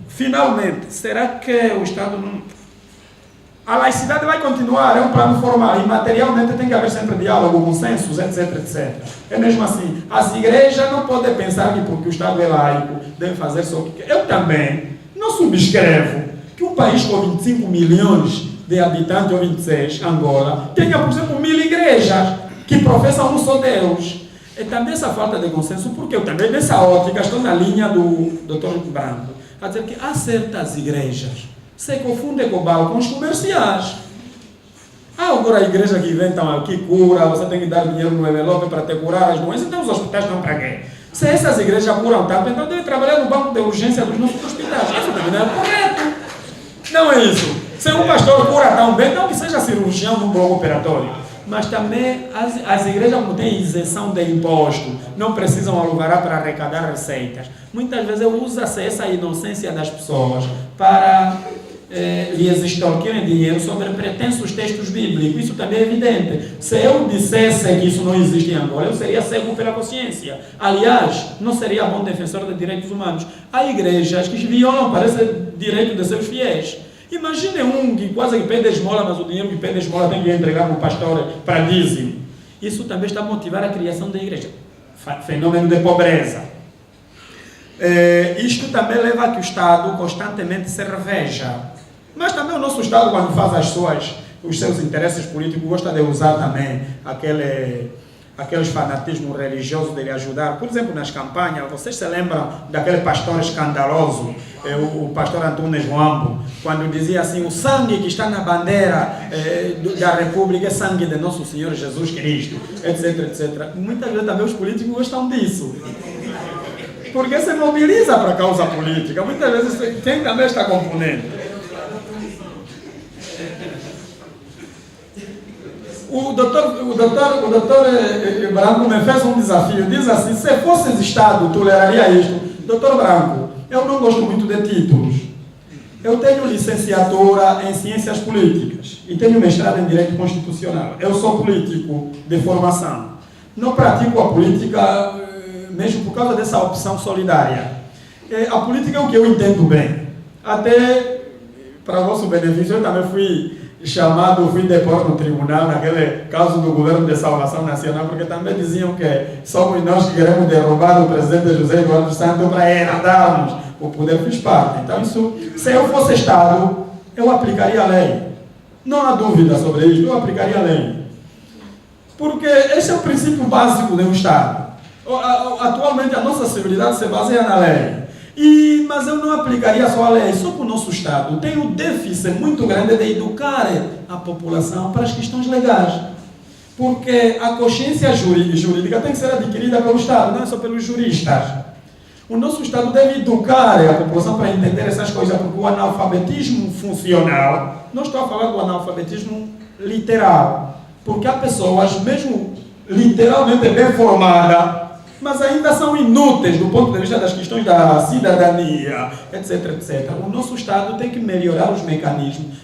Finalmente, será que o Estado não... A laicidade vai continuar, é um plano formal, e materialmente tem que haver sempre diálogo, consensos, etc, etc. É mesmo assim, as igrejas não podem pensar que porque o Estado é laico, deve fazer só o que quer. Eu também não subscrevo que um país com 25 milhões de habitantes, ou 26, Angola, tenha, por exemplo, 1000 igrejas que professam um só Deus. É também essa falta de consenso, porque eu também, nessa ótica, estou na linha do Dr. Branco, a dizer que há certas igrejas que se confundem com balcões comerciais. Há agora a igreja que inventam aqui cura, você tem que dar dinheiro no envelope para te curar as doenças, então os hospitais estão para quê? Se essas igrejas curam tanto, então deve trabalhar no banco de urgência dos nossos hospitais. Isso também não é correto. Não é isso. Se um pastor cura tão bem, não que seja cirurgião no bloco operatório. Mas também as igrejas, como têm isenção de imposto, não precisam alugar para arrecadar receitas. Muitas vezes usa-se essa inocência das pessoas para lhes extorquirem dinheiro sobre pretensos textos bíblicos. Isso também é evidente. Se eu dissesse que isso não existe em Angola, eu seria cego pela consciência. Aliás, não seria bom defensor de direitos humanos. Há igrejas que violam, parece, direito de seus fiéis. Imagine um que quase que pede esmola, mas o dinheiro que pede esmola tem que entregar para o pastor para dízimo. Isso também está a motivar a criação da igreja. Fenômeno de pobreza. Isto também leva a que o Estado constantemente se reveja. Mas também o nosso Estado, quando faz os seus interesses políticos, gosta de usar também aqueles fanatismos religiosos de lhe ajudar. Por exemplo, nas campanhas, vocês se lembram daquele pastor escandaloso, o pastor Antunes Wambo, quando dizia assim: o sangue que está na bandeira da República é sangue de nosso Senhor Jesus Cristo, etc, etc. Muitas vezes também os políticos gostam disso, porque se mobiliza para a causa política. Muitas vezes tem também esta componente. O doutor Branco me fez um desafio, diz assim: se fosse Estado, toleraria isto? Doutor Branco, eu não gosto muito de títulos. Eu tenho licenciatura em Ciências Políticas e tenho mestrado em Direito Constitucional. Eu sou político de formação. Não pratico a política mesmo por causa dessa opção solidária. A política é o que eu entendo bem. Até para vosso benefício, eu também fui chamado, fui depor no tribunal, naquele caso do governo de salvação nacional, porque também diziam que somos nós que queremos derrubar o presidente José Eduardo Santos para herdarmos o poder, fiz parte. Então, isso, se eu fosse Estado, eu aplicaria a lei. Não há dúvida sobre isso, eu aplicaria a lei. Porque esse é o princípio básico de um Estado. Atualmente, a nossa civilidade se baseia na lei. Mas eu não aplicaria só a lei, só que o nosso Estado tem um déficit muito grande de educar a população para as questões legais. Porque a consciência jurídica tem que ser adquirida pelo Estado, não é só pelos juristas. O nosso Estado deve educar a população para entender essas coisas, porque o analfabetismo funcional, não estou a falar do analfabetismo literal, porque há pessoas, mesmo literalmente bem formadas, mas ainda são inúteis do ponto de vista das questões da cidadania, etc, etc. O nosso Estado tem que melhorar os mecanismos.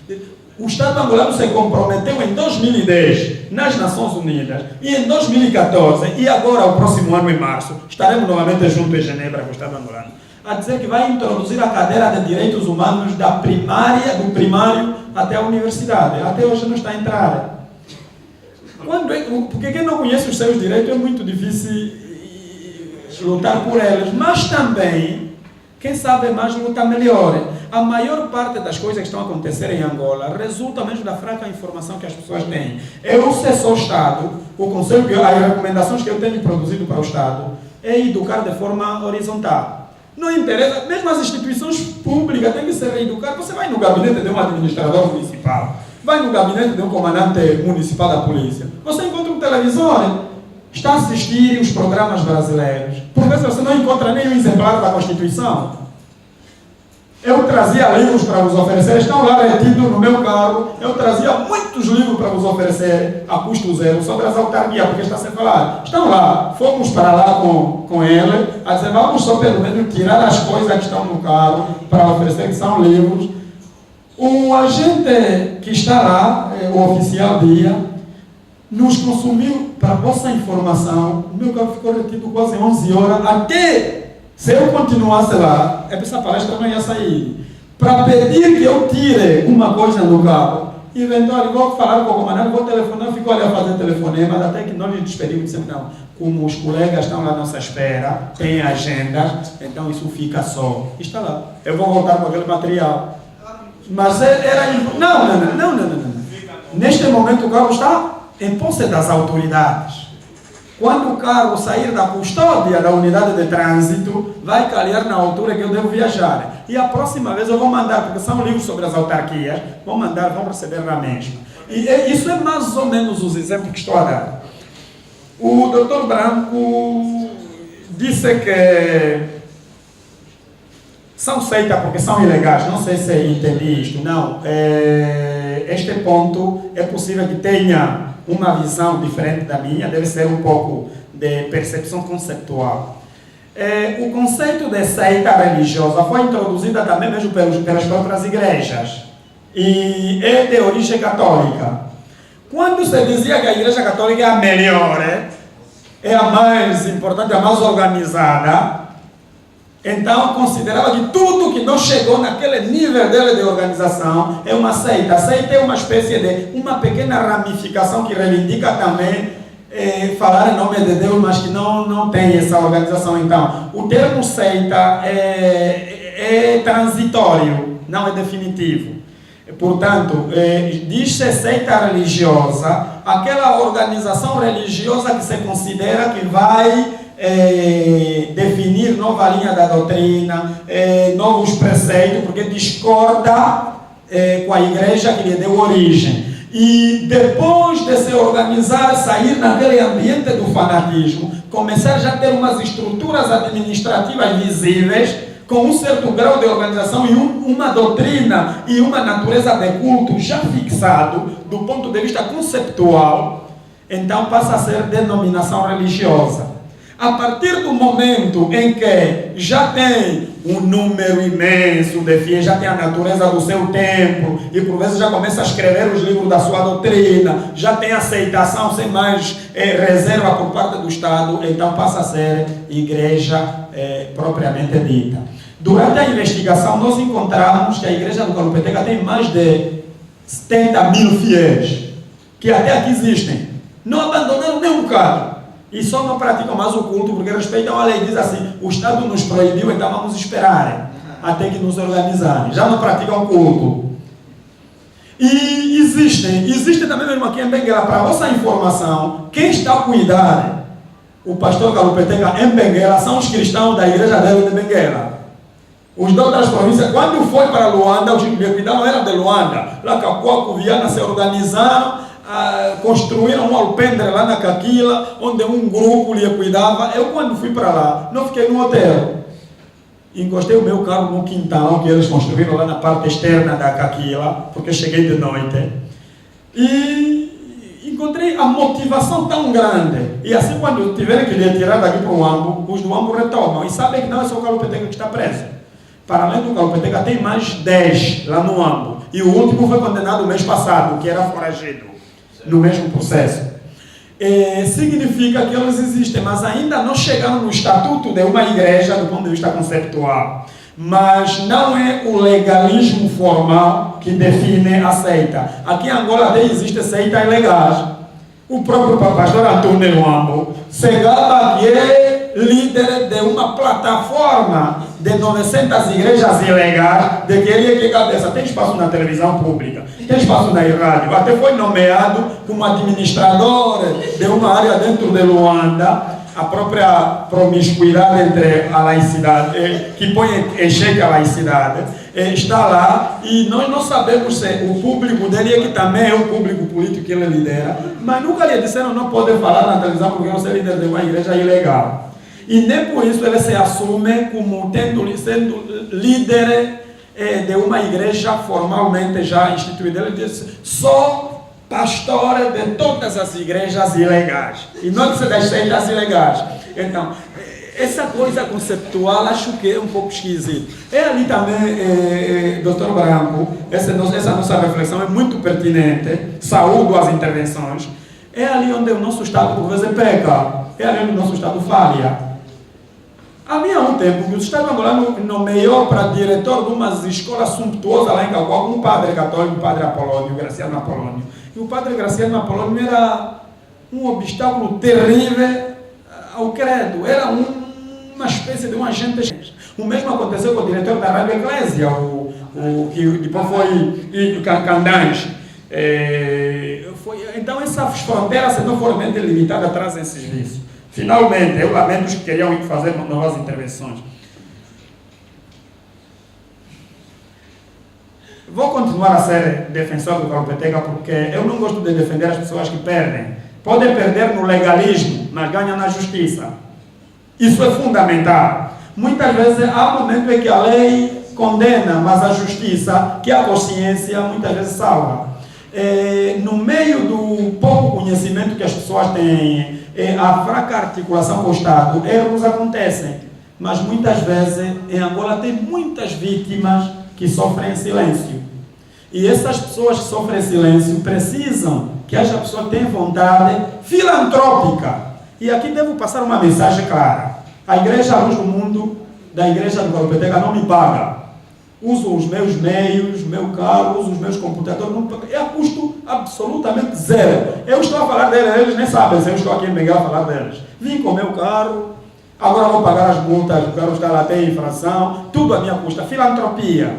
O Estado angolano se comprometeu em 2010 nas Nações Unidas e em 2014, e agora, o próximo ano, em março, estaremos novamente juntos em Genebra com o Estado angolano, a dizer que vai introduzir a cadeira de direitos humanos da primária, do primário até a universidade. Até hoje não está a entrar. Porque quem não conhece os seus direitos é muito difícil lutar por eles, mas também, quem sabe mais luta melhor. A maior parte das coisas que estão a acontecer em Angola resulta mesmo da fraca informação que as pessoas têm. Eu, se sou Estado, o conselho, as recomendações que eu tenho produzido para o Estado é educar de forma horizontal. Não interessa, mesmo as instituições públicas têm que ser reeducadas. Você vai no gabinete de um administrador municipal, vai no gabinete de um comandante municipal da polícia, você encontra um televisor, está a assistir os programas brasileiros. Por vezes você não encontra nem um exemplar da Constituição. Eu trazia livros para vos oferecer, estão lá retidos no meu carro. Eu trazia muitos livros para vos oferecer a custo zero sobre as autarquias, porque está sem falar. Estão lá, fomos para lá com ele, a dizer, vamos só pelo menos tirar as coisas que estão no carro para oferecer, que são livros. O agente que está lá, o oficial dia, nos consumiu, para a vossa informação, o meu carro ficou retido quase 11 horas, até se eu continuasse lá, essa palestra não ia sair, para pedir que eu tire uma coisa no carro. E eventualmente vou falar com o comandante, vou telefonar, ficou ali a fazer telefonema, até que nós nos despedimos e dissemos, não, como os colegas estão lá à nossa espera, tem agenda, então isso fica só. Está lá, eu vou voltar com aquele material. Mas era... Não. Neste momento o carro está em posse das autoridades. Quando o carro sair da custódia da unidade de trânsito, vai calhar na altura que eu devo viajar. E a próxima vez eu vou mandar, porque são livros sobre as autarquias, vão receber na mesma. E isso é mais ou menos os exemplos que estou a dar. O Dr. Branco disse que são seitas porque são ilegais. Não sei se entendi isto. Não. Este ponto é possível que tenha uma visão diferente da minha, deve ser um pouco de percepção conceptual. O conceito de seita religiosa foi introduzido também mesmo pelas próprias igrejas e é de origem católica. Quando se dizia que a igreja católica é a melhor, é a mais importante, a mais organizada, então considerava que tudo que não chegou naquele nível dele de organização é uma seita. A seita é uma espécie de uma pequena ramificação que reivindica também falar em nome de Deus, mas que não tem essa organização. Então, o termo seita é transitório, não é definitivo. Portanto, diz-se seita religiosa, aquela organização religiosa que se considera que vai definir nova linha da doutrina, novos preceitos, porque discorda com a igreja que lhe deu origem. E depois de se organizar, sair naquele ambiente do fanatismo, começar já a ter umas estruturas administrativas visíveis, com um certo grau de organização e uma doutrina e uma natureza de culto já fixado do ponto de vista conceptual, então passa a ser denominação religiosa. A partir do momento em que já tem um número imenso de fiéis, já tem a natureza do seu templo, e por vezes já começa a escrever os livros da sua doutrina, já tem aceitação sem mais reserva por parte do Estado, então passa a ser igreja propriamente dita. Durante a investigação nós encontramos que a igreja do Calupeteca tem mais de 70 mil fiéis, que até aqui existem, não abandonaram nem um bocado. E só não praticam mais o culto porque respeitam a lei. Diz assim, o Estado nos proibiu, então vamos esperar até que nos organizarem. Já não praticam o culto. E existem também mesmo aqui em Benguela, para a vossa informação, quem está a cuidar, o pastor Kalupeteca em Benguela, são os cristãos da igreja dele de Benguela. Os de outras províncias, quando foi para Luanda, os que cuidavam eram de Luanda. Lá Cacoaco, Viana se organizaram, construíram um alpendre lá na Caquila, onde um grupo lhe cuidava. Eu, quando fui para lá, não fiquei no hotel. Encostei o meu carro no quintal que eles construíram lá na parte externa da Caquila, porque cheguei de noite. E encontrei a motivação tão grande. E assim, quando tiverem que lhe tirar daqui para o Ambo, os do Ambo retomam. E sabem que não é só o Kalupeteca que está preso. Para além do Kalupeteca, tem mais 10 lá no Ambo. E o último foi condenado o mês passado, que era foragido, no mesmo processo. Significa que eles existem, mas ainda não chegaram no estatuto de uma igreja do ponto de vista conceptual. Mas não é o legalismo formal que define a seita. Aqui em Angola até existe seita ilegais. O próprio pastor Antônio Luambo se gaba que é líder de uma plataforma de 900 igrejas ilegais, de que ele é que cabeça. Tem espaço na televisão pública, tem espaço na rádio. Até foi nomeado como administrador de uma área dentro de Luanda. A própria promiscuidade entre a laicidade, que põe em xeque a laicidade, está lá, e nós não sabemos se o público dele é que também é o público político que ele lidera, mas nunca lhe disseram não pode falar na televisão porque você é líder de uma igreja ilegal. E nem por isso ele se assume como sendo líder de uma igreja formalmente já instituída. Ele diz, sou pastor de todas as igrejas ilegais, e não das seitas ilegais. Então, essa coisa conceptual acho que é um pouco esquisito. É ali também, Dr. Branco, essa nossa reflexão é muito pertinente, saúdo as intervenções. É ali onde o nosso Estado por vezes peca, é ali onde o nosso Estado falha. Havia um tempo que o Estado angolano nomeou para diretor de umas escolas sumptuosas lá em Cacoal um padre católico, o padre Apolônio, Graciano Apolônio. E o padre Graciano Apolônio era um obstáculo terrível ao credo, era uma espécie de um agente. O mesmo aconteceu com o diretor da Rádio Eclésia, que depois foi Candães. Então essas fronteiras, se não forem bem delimitadas, trazem esses vícios. Finalmente, eu lamento os que queriam fazer novas intervenções. Vou continuar a ser defensor do Kalupeteca porque eu não gosto de defender as pessoas que perdem. Podem perder no legalismo, mas ganham na justiça. Isso é fundamental. Muitas vezes há momentos em que a lei condena, mas a justiça, que é a consciência, muitas vezes salva. No meio do pouco conhecimento que as pessoas têm, a fraca articulação com o Estado, erros acontecem. Mas muitas vezes em Angola tem muitas vítimas que sofrem em silêncio. E essas pessoas que sofrem em silêncio precisam que haja pessoa que tenha vontade filantrópica. E aqui devo passar uma mensagem clara. A Igreja Luz do Mundo, da Igreja do Kalupeteca, não me paga. Uso os meus meios, meu carro, uso os meus computadores, é a custo absolutamente zero. Eu estou a falar deles, eles nem sabem se eu estou aqui em Benguela a falar deles. Vim com o meu carro, agora vou pagar as multas, o carro está lá, tem infração, tudo a minha custa, filantropia.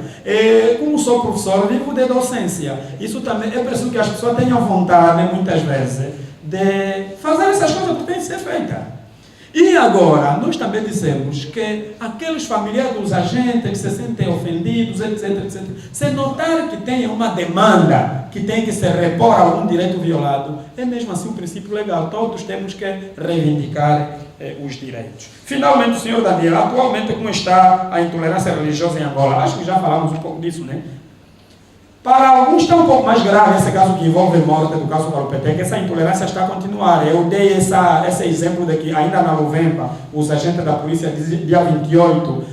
Como sou professor, vivo de docência. Isso também é preciso que as pessoas tenham vontade, muitas vezes, de fazer essas coisas que têm que ser feitas. E agora, nós também dissemos que aqueles familiares dos agentes que se sentem ofendidos, etc., se notar que tem uma demanda que tem que se repor a algum direito violado, é mesmo assim um princípio legal. Todos temos que reivindicar os direitos. Finalmente, o senhor Daniel, atualmente como está a intolerância religiosa em Angola? Acho que já falamos um pouco disso, né? Para alguns está um pouco mais grave esse caso que envolve morte do caso Kalupeteca, essa intolerância está a continuar. Eu dei esse exemplo de que ainda na Luvemba, os agentes da polícia, dia 28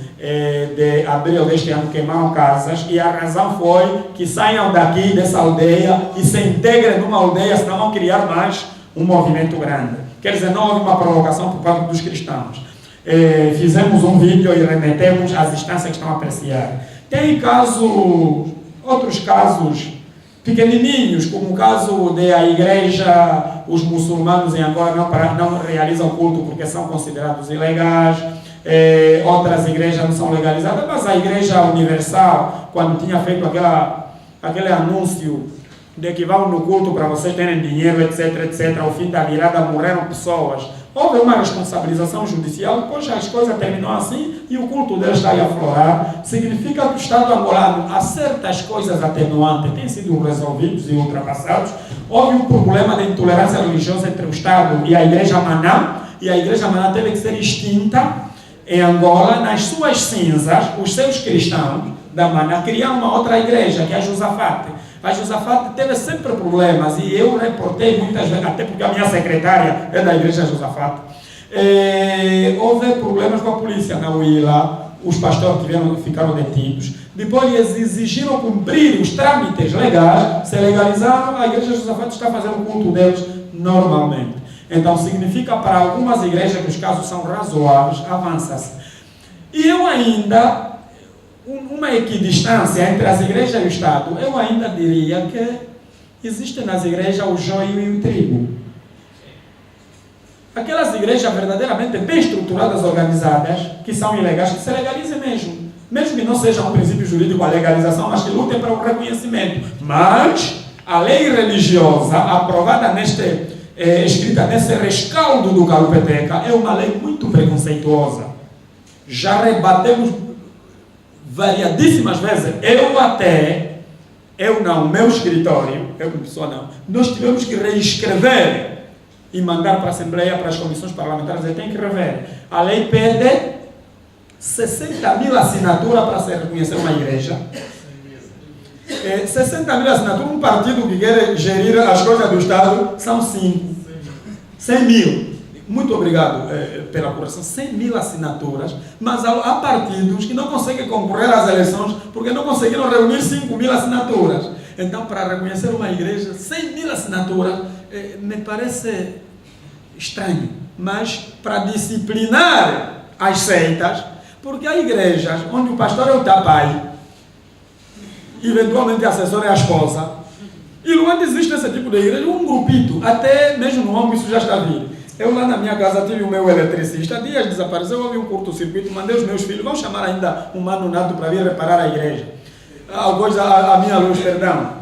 de abril deste ano, queimaram casas, e a razão foi que saiam daqui dessa aldeia e se integrem numa aldeia, senão vão criar mais um movimento grande. Quer dizer, não houve uma provocação por parte dos cristãos. Fizemos um vídeo e remetemos às instâncias que estão a apreciar. Tem casos... Outros casos pequenininhos, como o caso da igreja, os muçulmanos em Angola não realizam culto porque são considerados ilegais, outras igrejas não são legalizadas, mas a Igreja Universal, quando tinha feito aquele anúncio de que vão no culto para vocês terem dinheiro, etc, etc, ao fim da virada morreram pessoas, houve uma responsabilização judicial, depois as coisas terminaram assim e o culto deles está aí a aflorar. Significa que o Estado angolano, há certas coisas atenuantes têm sido resolvidos e ultrapassados. Houve um problema de intolerância religiosa entre o Estado e a Igreja Maná, e a Igreja Maná teve que ser extinta em Angola. Nas suas cinzas, os seus cristãos da Maná criaram uma outra igreja, que é a Josafate. A Josafate teve sempre problemas, e eu reportei muitas vezes, até porque a minha secretária é da igreja Josafate. Houve problemas com a polícia na Huila, os pastores ficaram detidos. Depois eles exigiram cumprir os trâmites legais, se legalizaram, a igreja Josafate está fazendo o culto deles normalmente. Então significa para algumas igrejas que os casos são razoáveis, avança-se. E eu ainda, uma equidistância entre as igrejas e o Estado, eu ainda diria que existe nas igrejas o joio e o trigo. Aquelas igrejas verdadeiramente bem estruturadas, organizadas, que são ilegais, que se legalizem mesmo. Mesmo que não seja um princípio jurídico a legalização, mas que lutem para o reconhecimento. Mas a lei religiosa, aprovada escrita nesse rescaldo do Calupeteca, é uma lei muito preconceituosa. Já rebatemos variadíssimas vezes. O meu escritório, eu como pessoa não, nós tivemos que reescrever e mandar para a Assembleia, para as comissões parlamentares, tem que rever. A lei pede 60 mil assinaturas para se reconhecer uma igreja. 60 mil assinaturas, um partido que quer gerir as coisas do Estado são 5. 100 mil. Muito obrigado pela correção. 100 mil assinaturas, mas há partidos que não conseguem concorrer às eleições porque não conseguiram reunir 5 mil assinaturas. Então, para reconhecer uma igreja, 100 mil assinaturas me parece estranho, mas para disciplinar as seitas, porque há igrejas onde o pastor é o tapai, eventualmente a assessora é a esposa, e onde existe esse tipo de igreja, um grupito, até mesmo no âmbito isso já está vindo. Eu lá na minha casa tive o meu eletricista, dias desapareceu, houve um curto-circuito, mandei os meus filhos, vão chamar ainda um mano nato para vir reparar a igreja. A minha luz, perdão.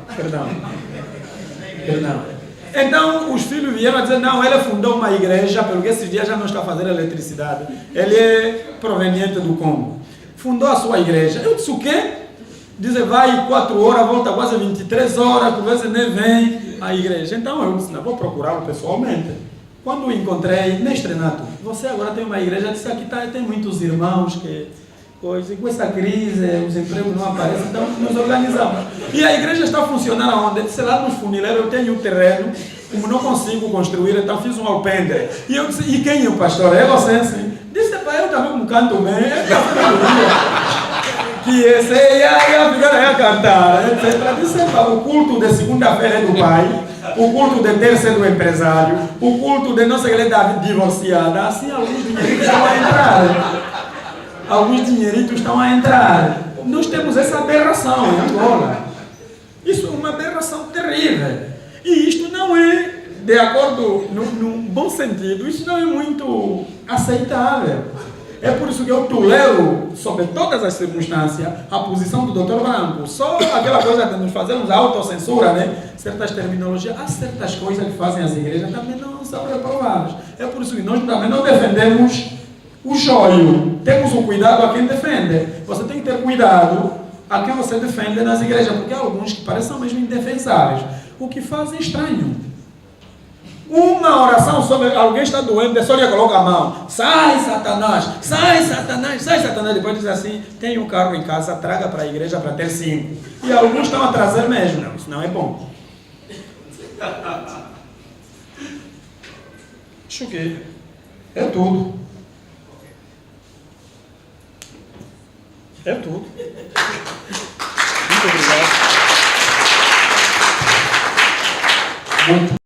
Então os filhos vieram a dizer, não, ele fundou uma igreja, porque esses dias já não está fazendo eletricidade. Ele é proveniente do Congo. Fundou a sua igreja. Eu disse, o quê? Dizem, vai 4 horas, volta quase 23 horas, por vezes nem vem a igreja. Então eu disse, não, vou procurá-lo pessoalmente. Quando o encontrei, mestre Nato, você agora tem uma igreja, disse, aqui tem muitos irmãos que... E com essa crise, os empregos não aparecem, então nos organizamos. E a igreja está funcionando aonde? Eu disse, lá nos funileiros, eu tenho um terreno, como não consigo construir, então fiz um alpendre. E eu disse, e quem é o pastor? É você, sim. Disse, pai, eu também não canto bem, que esse ia ficar a cantar, etc. Disse, o culto de segunda-feira é do pai, o culto de terça é do empresário, o culto de não sei o que é da divorciada, assim alguns dinheiros vão entrar. Alguns dinheiritos estão a entrar. Nós temos essa aberração em Angola. Isso é uma aberração terrível. E isto não é, de acordo, num bom sentido, isso não é muito aceitável. É por isso que eu tolero, sob todas as circunstâncias, a posição do Dr. Branco. Só aquela coisa de nos fazermos a autocensura, né? Certas terminologias, há certas coisas que fazem as igrejas também não são reprováveis. É por isso que nós também não defendemos o joio. Temos um cuidado a quem defende. Você tem que ter cuidado a quem você defende nas igrejas, porque há alguns que parecem mesmo indefensáveis. O que fazem é estranho. Uma oração sobre alguém está doente, só lhe coloca a mão. Sai, Satanás! Sai, Satanás! Sai, Satanás! Depois diz assim, tem um carro em casa, traga para a igreja para ter 5. E alguns estão a trazer mesmo. Não, isso não é bom. Acho que é tudo. É tudo. Muito obrigado. Muito.